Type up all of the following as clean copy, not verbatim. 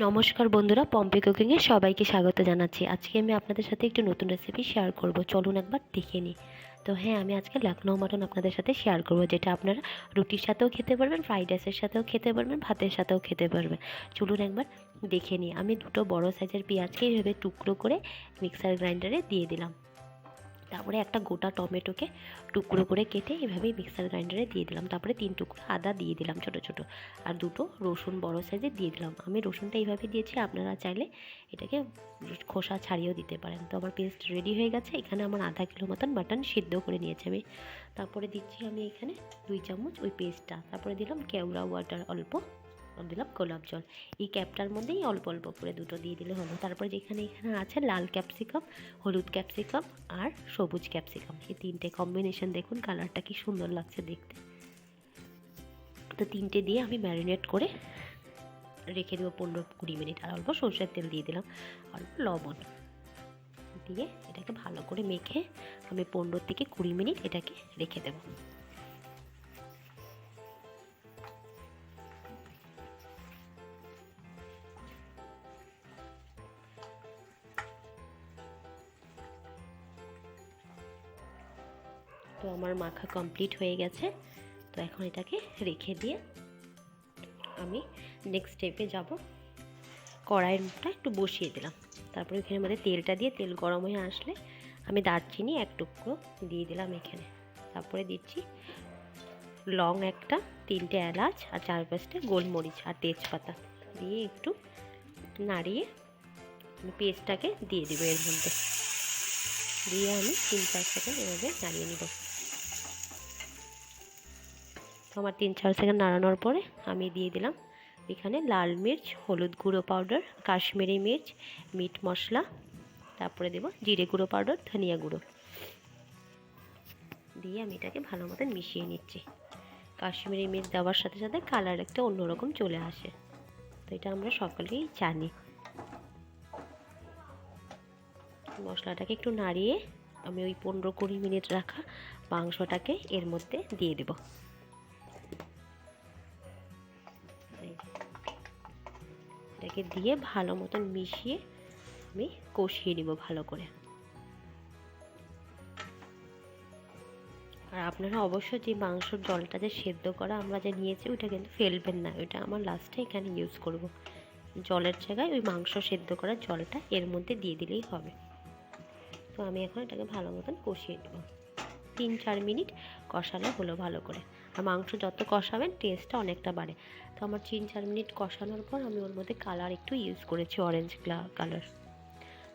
নমস্কার বন্ধুরা, পম্পি কুকিংয়ে সবাইকে স্বাগত জানাচ্ছি। আজকে আমি আপনাদের সাথে একটু নতুন রেসিপি শেয়ার করব, চলুন একবার দেখে নিই। তো হ্যাঁ, আমি আজকে লখনৌ মাটন আপনাদের সাথে শেয়ার করব, যেটা আপনারা রুটির সাথেও খেতে পারবেন, ফ্রাইড রাইসের সাথেও খেতে পারবেন, ভাতের সাথেও খেতে পারবেন। চলুন একবার দেখে নিই। আমি দুটো বড় সাইজের পেঁয়াজকে এইভাবে টুকরো করে মিক্সার গ্রাইন্ডারে দিয়ে দিলাম। তারপরে একটা গোটা টমেটোকে টুকরো করে কেটে এভাবেই মিক্সার গ্রাইন্ডারে দিয়ে দিলাম। তারপরে 3 টুকরো আদা দিয়ে দিলাম ছোটো ছোটো, আর দুটো রসুন বড় সাইজে দিয়ে দিলাম। আমি রসুনটা এইভাবে দিয়েছি, আপনারা চাইলে এটাকে খোসা ছাড়িয়েও দিতে পারেন। তো আমার পেস্ট রেডি হয়ে গেছে। এখানে আমার আধা কিলো মতন মাটন সিদ্ধ করে নিয়েছি আমি। তারপরে দিচ্ছি আমি এখানে 2 চামচ ওই পেস্টটা। তারপরে দিলাম কেওড়া ওয়াটার অল্প, দিলাম গোলাপ জল। এই ক্যাপটার মধ্যেই অল্প অল্প করে দুটো দিয়ে দিলে হলো। তারপরে এখানে আছে লাল ক্যাপসিকাম, হলুদ ক্যাপসিকাম আর সবুজ ক্যাপসিকাম। এই তিনটে কম্বিনেশন দেখুন কালারটা কি সুন্দর লাগছে দেখতে। তো তিনটে দিয়ে আমি ম্যারিনেট করে রেখে দেবো 15-20 মিনিট। আর অল্প সরষের তেল দিয়ে দিলাম, অল্প লবণ দিয়ে এটাকে ভালো করে মেখে আমি 15-20 মিনিট এটাকে রেখে দেবো। তো আমার মাখা কমপ্লিট হয়ে গেছে। তো এখন এটাকে রেখে দিয়ে আমি নেক্সট স্টেপে যাব। কড়াইটা একটু বসিয়ে দিলাম। তারপরে এখানে মধ্যে তেলটা দিয়ে তেল গরম হয়ে আসলে আমি দারচিনি 1 টুকরো দিয়ে দিলাম এখানে। তারপরে দিচ্ছি লং একটা, 3টে এলাচ আর 4-5টে গোলমরিচ আর তেজপাতা দিয়ে একটু নাড়িয়ে আমি পেস্টটাকে দিয়ে দেবো এর মধ্যে। দিয়ে আমি 3-4 সেকেন্ড এভাবে নাড়িয়ে নেব। তো আমার 3-4 সেকেন্ড নাড়ানোর পরে আমি দিয়ে দিলাম এখানে লাল মির্চ, হলুদ গুঁড়ো পাউডার, কাশ্মীরি মির্চ, মিট মশলা, তারপরে দেব জিরে গুঁড়ো পাউডার, ধনিয়া গুঁড়ো দিয়ে আমি এটাকে ভালো মতন মিশিয়ে নিচ্ছি। কাশ্মীরি মির্চ দেওয়ার সাথে সাথে কালার একটা অন্যরকম চলে আসে, তো এটা আমরা সকলেই জানি। মশলাটাকে একটু নাড়িয়ে আমি ওই 15-20 মিনিট রাখা মাংসটাকে এর মধ্যে দিয়ে দেব। এটাকে দিয়ে ভালো মতন মিশিয়ে আমি কষিয়ে নিব ভালো করে। আর আপনারা অবশ্যই যে মাংসর জলটা যে সেদ্ধ করা আমরা যে নিয়েছি ওইটা কিন্তু ফেলবেন না, ওইটা আমার লাস্টে এখানে ইউজ করব। জলের জায়গায় ওই মাংস সেদ্ধ করা জলটা এর মধ্যে দিয়ে দিলেই হবে। তো আমি এখন এটাকে ভালো মতন কষিয়ে নেব। 3-4 মিনিট কষালে হলো ভালো করে। আর মাংস যত কষাবেন টেস্টটা অনেকটা বাড়ে। তো আমার 3-4 মিনিট কষানোর পর আমি ওর মধ্যে কালার একটু ইউজ করেছি, অরেঞ্জ কালার।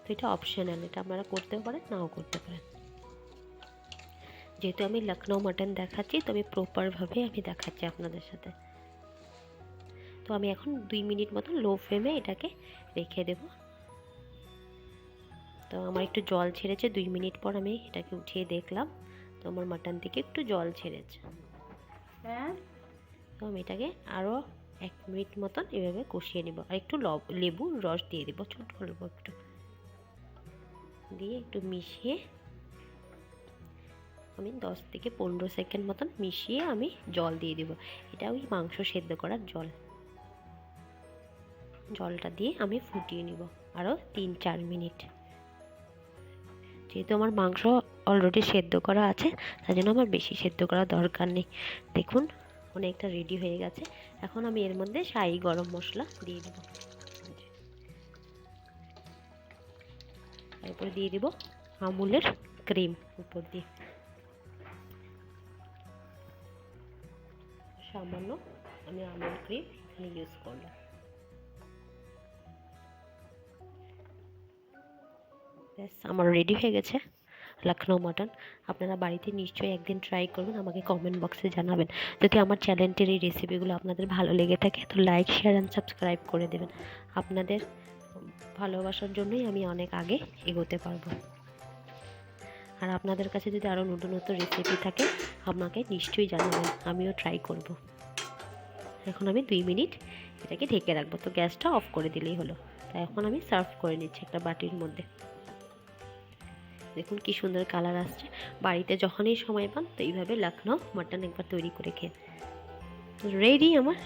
তো এটা অপশনাল, এটা আপনারা করতেও পারেন নাও করতে পারেন। যেহেতু আমি লখনৌ মাটন দেখাচ্ছি, তো আমি প্রপারভাবে আমি দেখাচ্ছি আপনাদের সাথে। তো আমি এখন 2 মিনিট মতন লো ফ্লেমে এটাকে রেখে দেব। তো আমার একটু জল ছেড়েছে, 2 মিনিট পর আমি এটাকে উঠিয়ে দেখলাম, তো আমার মাটন থেকে একটু জল ছেড়েছে। তো আমি এটাকে আরও 1 মিনিট মতন এভাবে কষিয়ে নেব। আর একটু লেবুর রস দিয়ে দেবো, ছোট অল্প একটু দিয়ে একটু মিশিয়ে আমি 10-15 সেকেন্ড মতন মিশিয়ে আমি জল দিয়ে দেবো। এটা ওই মাংস সেদ্ধ করার জল। জলটা দিয়ে আমি ফুটিয়ে নিব আরও 3-4 মিনিট। যেহেতু আমার মাংস অলরেডি সেদ্ধ করা আছে, তার জন্য আমার বেশি সেদ্ধ করার দরকার নেই। দেখুন অনেকটা রেডি হয়ে গেছে। এখন আমি এর মধ্যে শাহি গরম মশলা দিয়ে দেব। এরপরে দিয়ে দেব আমুলের ক্রিম উপর দিয়ে, সামান্য আমি আমুল ক্রিম এখানে ইউজ করলাম। ব্যাস আমার রেডি হয়ে গেছে লখনৌ মাটন। আপনারা বাড়িতে নিশ্চয়ই একদিন ট্রাই করবেন, আমাকে কমেন্ট বক্সে জানাবেন। যদি আমার চ্যানেলটির এই রেসিপিগুলো আপনাদের ভালো লেগে থাকে তো লাইক, শেয়ার অ্যান্ড সাবস্ক্রাইব করে দেবেন। আপনাদের ভালোবাসার জন্যই আমি অনেক আগে এগোতে পারবো। আর আপনাদের কাছে যদি আরও নতুন নতুন রেসিপি থাকে আমাকে নিশ্চয়ই জানাবেন, আমিও ট্রাই করব। এখন আমি 2 মিনিট এটাকে ঢেকে রাখবো। তো গ্যাসটা অফ করে দিলেই হলো। তাই এখন আমি সার্ভ করে নিচ্ছি একটা বাটির মধ্যে। দেখুন কি সুন্দর কালার আসছে। বাড়িতে যখনই সময় পান তো এইভাবে লখনৌ মাটন একবার তৈরি করে খেয়ে রেডি আমার।